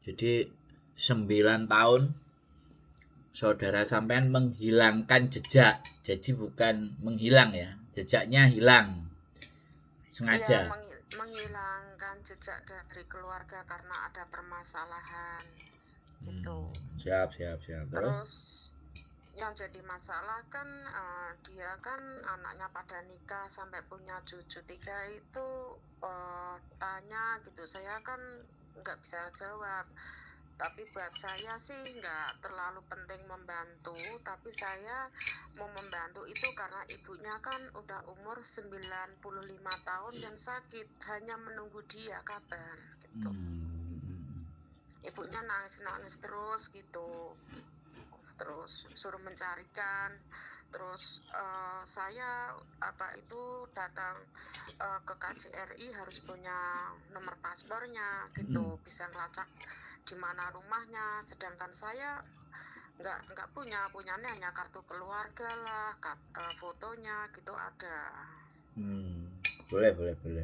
Jadi 9 tahun saudara sampean menghilangkan jejak. Jadi bukan menghilang ya, jejaknya hilang Iya, sengaja. menghilangkan jejak dari keluarga karena ada permasalahan gitu. Siap, siap, siap. Terus? Terus yang jadi masalah kan dia kan anaknya pada nikah sampai punya cucu 3 itu tanya gitu. Saya kan nggak bisa jawab. Tapi buat saya sih nggak terlalu penting membantu, tapi saya mau membantu itu karena ibunya kan udah umur 95 tahun dan sakit, hanya menunggu dia kabar gitu. Ibunya nangis-nangis terus gitu, terus suruh mencarikan, terus saya datang ke KJRI harus punya nomor paspornya gitu, bisa ngelacak di mana rumahnya, sedangkan saya nggak punyanya hanya kartu keluarga lah, fotonya gitu ada. Boleh, boleh, boleh.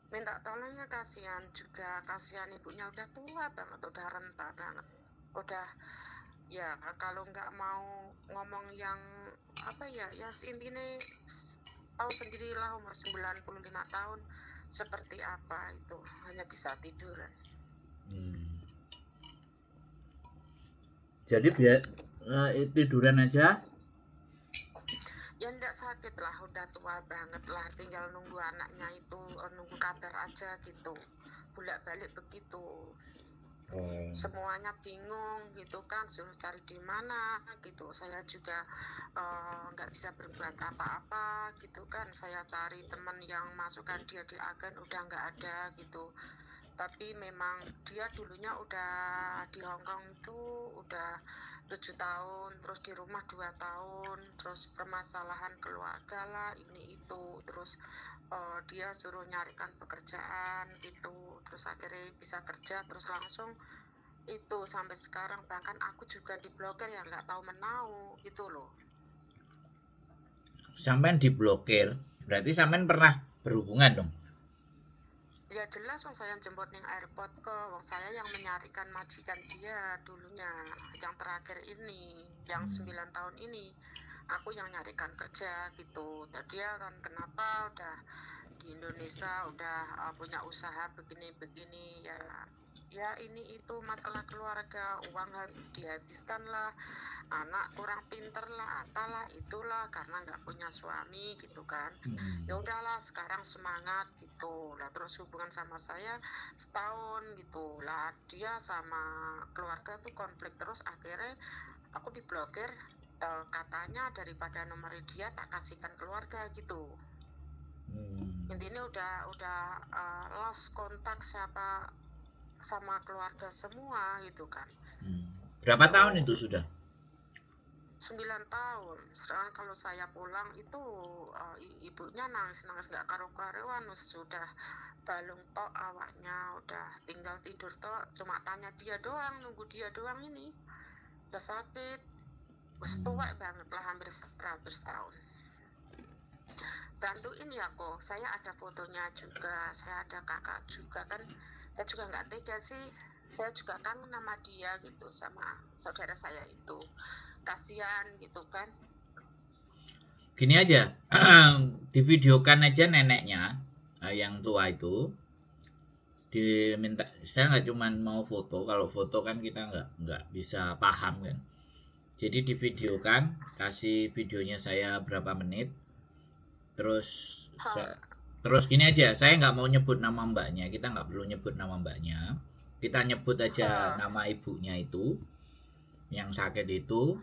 Minta tolongnya, kasihan juga, kasihan ibunya udah tua banget, udah renta banget, udah ya kalau nggak mau ngomong yang apa ya intinya tahu sendirilah umur 95 tahun seperti apa itu, hanya bisa tiduran. Jadi biar tiduran aja. Ya ndak sakit lah, udah tua banget lah, tinggal nunggu anaknya itu, nunggu kabar aja gitu, bolak-balik begitu. Semuanya bingung gitu kan, suruh cari di mana gitu, saya juga nggak bisa berbuat apa-apa gitu kan. Saya cari teman yang masukkan dia di agen udah nggak ada gitu, tapi memang dia dulunya udah di Hongkong itu udah 7 tahun, terus di rumah 2 tahun, terus permasalahan keluarga lah ini itu, terus dia suruh nyarikan pekerjaan gitu, terus akhirnya bisa kerja, terus langsung itu sampai sekarang, bahkan aku juga diblokir ya nggak tahu menau gitu loh. Sampean diblokir, berarti sampean pernah berhubungan dong? Ya jelas, wong saya jemput ning airport kok, wong saya yang menyarikan majikan dia dulunya, yang terakhir ini, yang 9 tahun ini, aku yang nyarikan kerja gitu. Tadi dia kan kenapa udah di Indonesia udah punya usaha begini-begini ya ini itu masalah keluarga, uang dihabiskan lah, anak kurang pinter lah, apalah itulah karena nggak punya suami gitu kan. Ya udahlah sekarang semangat gitu lah, terus hubungan sama saya setahun gitu lah, dia sama keluarga tuh konflik terus, akhirnya aku diblokir, katanya daripada nomor dia tak kasihkan keluarga gitu. Intinya udah lost kontak sama keluarga semua gitu kan. Berapa tahun itu sudah? 9 tahun. Sekarang kalau saya pulang itu ibunya nangis-nangis nggak karu-karuan, sudah balung tok awaknya, udah tinggal tidur tok, cuma tanya dia doang, nunggu dia doang ini. Udah sakit, wis tua banget lah, hampir 100 tahun. Bantuin ya kok, saya ada fotonya juga, saya ada kakak juga kan, saya juga nggak tega sih, saya juga kangen sama dia gitu, sama saudara saya itu, kasihan gitu kan. Gini aja, divideokan aja neneknya yang tua itu, diminta. Saya nggak cuman mau foto, kalau foto kan kita nggak bisa paham kan. Jadi divideokan, kasih videonya saya berapa menit, terus terus gini aja, saya nggak mau nyebut nama mbaknya, kita nggak perlu nyebut nama mbaknya, kita nyebut aja nama ibunya itu yang sakit itu,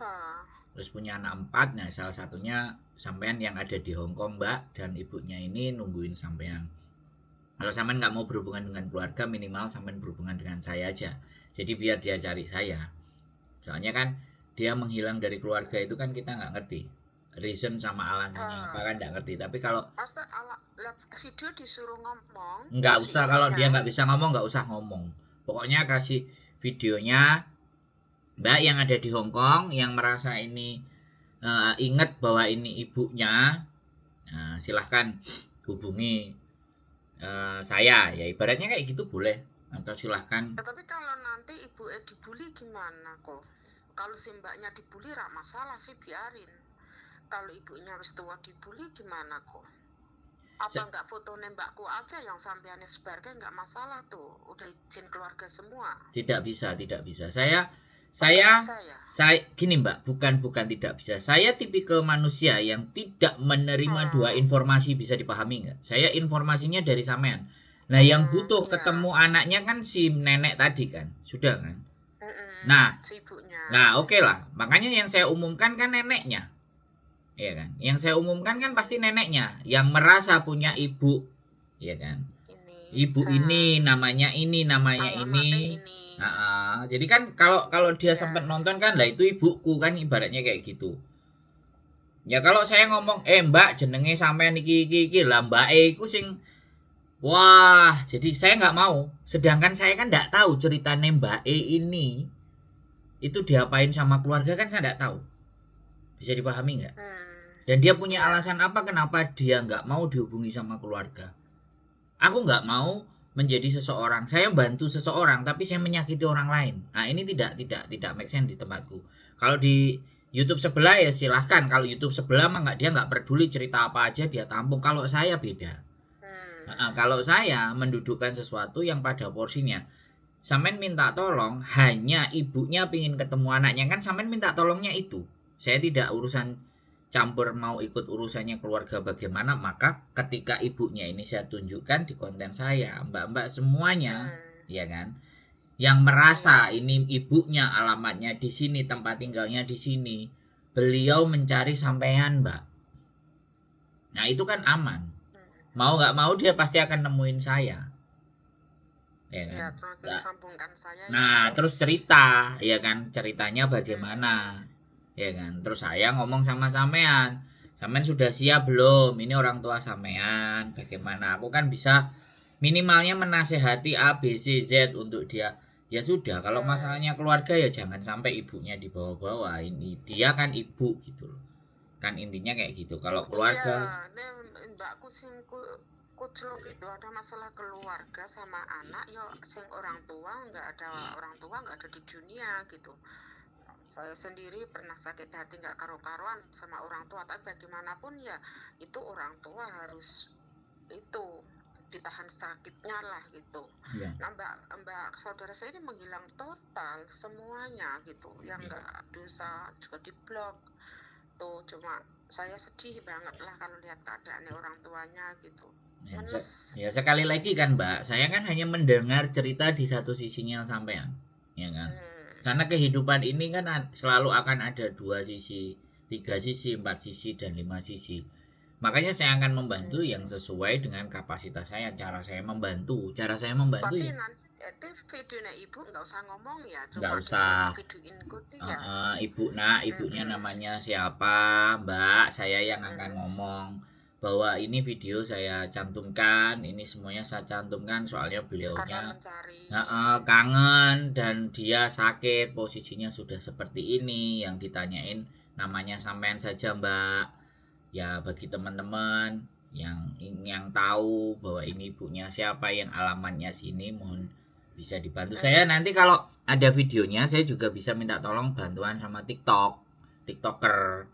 terus punya anak 4. Nah salah satunya sampean yang ada di Hongkong mbak, dan ibunya ini nungguin sampean. Kalau sampean nggak mau berhubungan dengan keluarga, minimal sampean berhubungan dengan saya aja, jadi biar dia cari saya. Soalnya kan dia menghilang dari keluarga itu kan kita nggak ngerti reason sama alasannya apa, kan nggak ngerti. Tapi kalau video disuruh ngomong nggak si usah, kalau dia nggak bisa ngomong nggak usah ngomong, pokoknya kasih videonya mbak yang ada di Hongkong yang merasa ini ingat bahwa ini ibunya. Silahkan hubungi saya, ya ibaratnya kayak gitu boleh. atau silahkan. Tapi kalau nanti ibu dibully gimana kok? Kalau si mbaknya dibully rak masalah sih, biarin. Kalau ibunya wis tua dibully gimana kok? Apa nggak foto mbakku aja yang sampean sebarkan nggak masalah tuh, udah izin keluarga semua. Tidak bisa. Bisa Saya ya? gini Mbak, bukan tidak bisa. Saya tipikal manusia yang tidak menerima dua Hmm, informasi, bisa dipahami nggak? Saya informasinya dari sampean. Nah, yang butuh iya. ketemu anaknya kan si nenek tadi kan, sudah kan? Nah, Si ibunya. oke lah. Makanya yang saya umumkan kan neneknya, ya kan? Yang saya umumkan kan pasti neneknya yang merasa punya ibu, ya kan? Ibu ini namanya Alamatnya ini. ini. Jadi kan kalau dia Iya. sempat nonton kan, lah itu ibuku kan, ibaratnya kayak gitu. Ya kalau saya ngomong, Mbak jenenge sampean iki lah, Mbak iku sing wah, jadi saya nggak mau. Sedangkan saya kan nggak tahu ceritanya Mbak ini itu diapain sama keluarga, kan saya nggak tahu. Bisa dipahami nggak? Dan dia punya Iya. alasan apa kenapa dia nggak mau dihubungi sama keluarga. Aku nggak mau menjadi seseorang, saya bantu seseorang tapi saya menyakiti orang lain. Nah, ini tidak make sense di tempatku. Kalau di YouTube sebelah ya silahkan. Kalau YouTube sebelah mah dia nggak peduli cerita apa aja dia tampung. Kalau saya beda. Kalau saya mendudukkan sesuatu yang pada porsinya. Sampean minta tolong hanya ibunya pingin ketemu anaknya, kan sampean minta tolongnya itu. Saya tidak urusan campur mau ikut urusannya keluarga bagaimana. Maka ketika ibunya ini saya tunjukkan di konten saya, mbak-mbak semuanya, ya kan, yang merasa ini ibunya alamatnya di sini, tempat tinggalnya di sini, beliau mencari sampean, Mbak. Nah, itu kan aman. Mau nggak mau dia pasti akan nemuin saya, ya kan. Terus sambungkan saya. Terus cerita, ya kan, ceritanya bagaimana, ya kan. Terus saya ngomong sama sampean sudah siap belum, ini orang tua sampean bagaimana. Aku kan bisa minimalnya menasehati A B C Z untuk dia. Ya sudah, kalau masalahnya keluarga ya jangan sampai ibunya dibawa-bawa. Ini dia kan ibu gitu loh, kan intinya kayak gitu. Kalau keluarga, Iya, mbakku sing kucluk itu ada masalah keluarga sama anak, ya sing orang tua nggak ada di dunia gitu. Saya sendiri pernah sakit hati nggak karu-karuan sama orang tua, tapi bagaimanapun ya itu orang tua harus itu ditahan sakitnya lah gitu. ya. Nah, mbak saudara saya ini menghilang total semuanya gitu, yang nggak dosa juga diblok tuh. Cuma saya sedih banget lah kalau lihat keadaan orang tuanya gitu. Ya sekali lagi kan Mbak, saya kan hanya mendengar cerita di satu sisinya sampean, ya kan. Karena kehidupan ini kan selalu akan ada 2 sisi, 3 sisi, 4 sisi, dan 5 sisi. Makanya saya akan membantu yang sesuai dengan kapasitas saya. Cara saya membantu Tapi ya. nanti videonya ibu nggak usah ngomong ya, Nggak cuma usah. videoin ya. Ibunya namanya siapa, Mbak? Saya yang akan ngomong bahwa ini video saya cantumkan, ini semuanya saya cantumkan soalnya beliaunya kangen dan dia sakit, posisinya sudah seperti ini. Yang ditanyain namanya sampean saja, Mbak. Ya bagi teman-teman yang tahu bahwa ini ibunya siapa, yang alamatnya sini, mohon bisa dibantu. Saya nanti kalau ada videonya saya juga bisa minta tolong bantuan sama TikToker.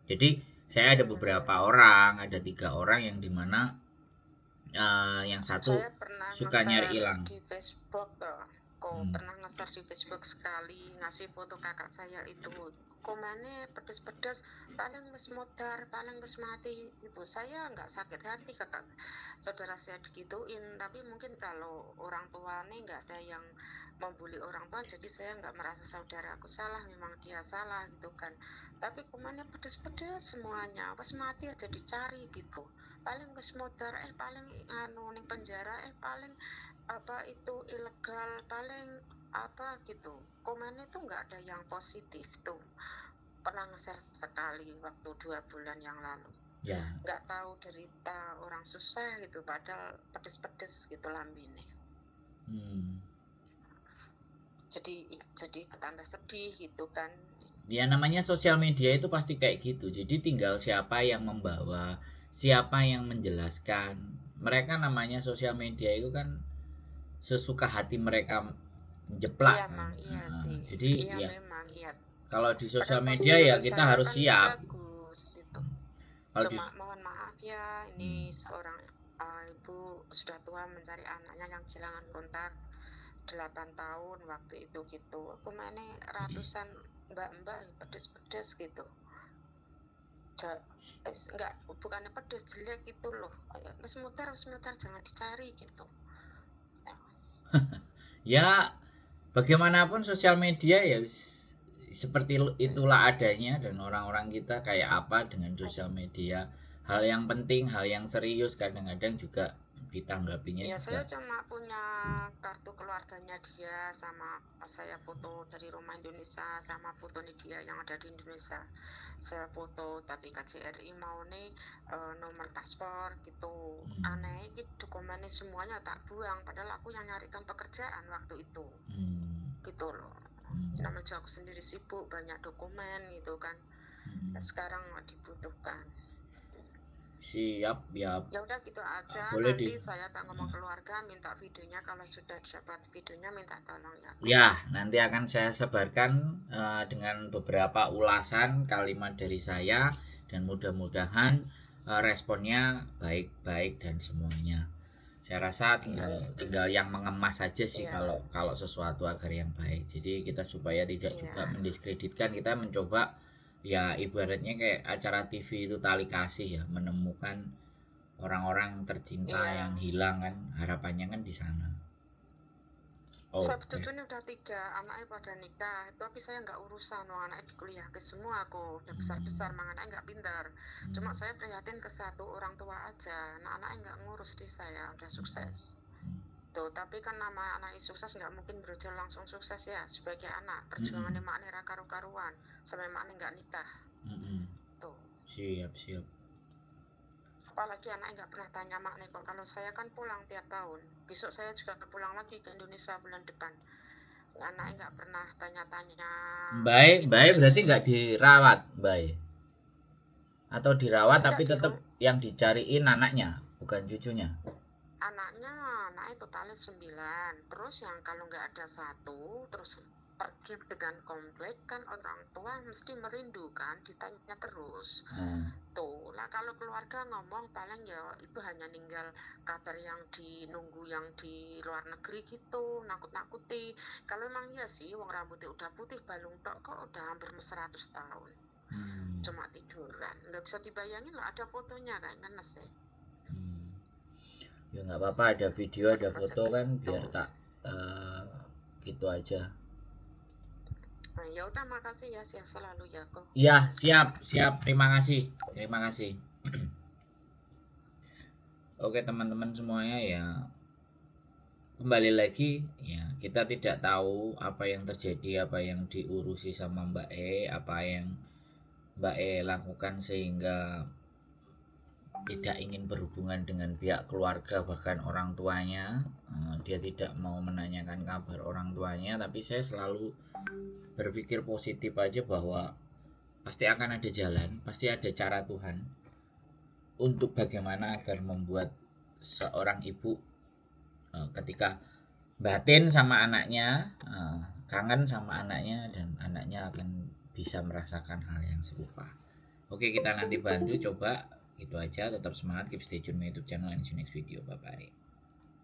Jadi saya ada beberapa orang, ada 3 orang yang dimana yang satu saya pernah suka nyari hilang di Facebook pernah nge-share di Facebook sekali, ngasih foto kakak saya itu, komennya pedes-pedes, paling wis modar, paling wis mati itu. Saya nggak sakit hati kakak saudara saya digituin, tapi mungkin kalau orang tuanya nggak ada yang membuli orang tua, jadi saya nggak merasa saudara aku salah, memang dia salah gitu kan. Tapi komennya pedes-pedes semuanya, wis mati aja dicari gitu, paling wis modar, paling ning penjara, paling apa itu ilegal, paling apa gitu. Komennya tuh nggak ada yang positif tuh. Pernah nge-share sekali waktu 2 bulan yang lalu. Nggak tahu derita orang susah gitu, padahal pedes-pedes gitu lambine. Jadi tambah sedih gitu kan. Ya namanya sosial media itu pasti kayak gitu. Jadi tinggal siapa yang membawa, siapa yang menjelaskan. Mereka namanya sosial media itu kan sesuka hati mereka menjeplak Iya, kan. Mang, iya sih. Jadi Iya ya memang, iya. kalau di sosial Padahal media ya postingan kita saya harus kan siap. bagus itu. Kalau di Cuma mohon maaf ya, ini hmm, seorang ibu sudah tua mencari anaknya yang kehilangan kontak 8 tahun waktu itu gitu. Aku mainnya ratusan mbak-mbak pedes-pedes gitu. Enggak, bukannya pedes, jelek itu loh. Ayo, wis muter jangan dicari gitu. ya bagaimanapun sosial media ya seperti itulah adanya, dan orang-orang kita kayak apa dengan sosial media. Hal yang penting, hal yang serius kadang-kadang juga ditanggapinya Ya saya juga. cuma punya kartu keluarganya dia, sama saya foto dari rumah Indonesia sama foto dia yang ada di Indonesia. Saya foto, tapi KJRI mau nih nomor paspor gitu. Aneh gitu, dokumennya semuanya tak buang, padahal aku yang nyarikan pekerjaan waktu itu. Gitu loh. Namanya aku sendiri sibuk, banyak dokumen gitu kan. Sekarang dibutuhkan. Siap ya. Ya udah gitu aja, Boleh nanti saya tak ngomong keluarga, minta videonya, kalau sudah dapat videonya minta tolong ya. Ya, nanti akan saya sebarkan dengan beberapa ulasan kalimat dari saya, dan mudah-mudahan responnya baik-baik dan semuanya. Saya rasa tinggal yang mengemas saja sih, kalau sesuatu agar yang baik. Jadi kita supaya tidak juga mendiskreditkan, kita mencoba ya ibaratnya kayak acara TV itu Tali Kasih ya, menemukan orang-orang tercinta yang hilang kan, harapannya kan di sana. Saya sebetulnya udah 3, anaknya pada nikah, tapi saya nggak urusan, anaknya di kuliah ke semua, aku udah besar-besar, anaknya nggak pintar. Cuma saya prihatin ke satu orang tua aja, anaknya nggak ngurus di saya, udah sukses. Tuh, tapi kan nama anak sukses nggak mungkin berjalan langsung sukses ya, sebagai anak perjuangannya maknya karu-karuan sampai maknya nggak nikah. Tuh. Siap. Apalagi anaknya nggak pernah tanya maknya kok. Kalau saya kan pulang tiap tahun, besok saya juga pulang lagi ke Indonesia bulan depan. Anaknya nggak pernah tanya-tanya. Baik berarti nggak dirawat, baik. Atau dirawat Enggak, tapi tetap yang dicariin anaknya, bukan cucunya. Anaknya totalnya 9. Terus yang kalau nggak ada 1, terus pergi dengan komplek, kan orang tua mesti merindu kan, ditanya terus. Tuh lah, kalau keluarga ngomong paling ya itu hanya ninggal kabar yang dinunggu yang di luar negeri gitu, nakut-nakuti. Kalau emang iya sih wong rambutnya udah putih balung tok kok udah hampir 100 tahun. Cuma tiduran, nggak bisa dibayangin loh, ada fotonya kayak ngenes sih. Ya nggak apa-apa, ada video ada foto kan, biar tak gitu aja. Nah, ya udah, makasih ya, sehat selalu ya kok. Iya, siap. Terima kasih. Oke teman-teman semuanya, ya kembali lagi ya, kita tidak tahu apa yang terjadi, apa yang diurusi sama Mbak E, apa yang Mbak E lakukan sehingga tidak ingin berhubungan dengan pihak keluarga, bahkan orang tuanya. Dia tidak mau menanyakan kabar orang tuanya, tapi saya selalu berpikir positif aja bahwa pasti akan ada jalan, pasti ada cara Tuhan untuk bagaimana agar membuat seorang ibu ketika batin sama anaknya, kangen sama anaknya, dan anaknya akan bisa merasakan hal yang serupa. Oke, kita nanti bantu coba. Itu aja, tetap semangat, keep stay tune my YouTube channel, and see you next video. Bye bye.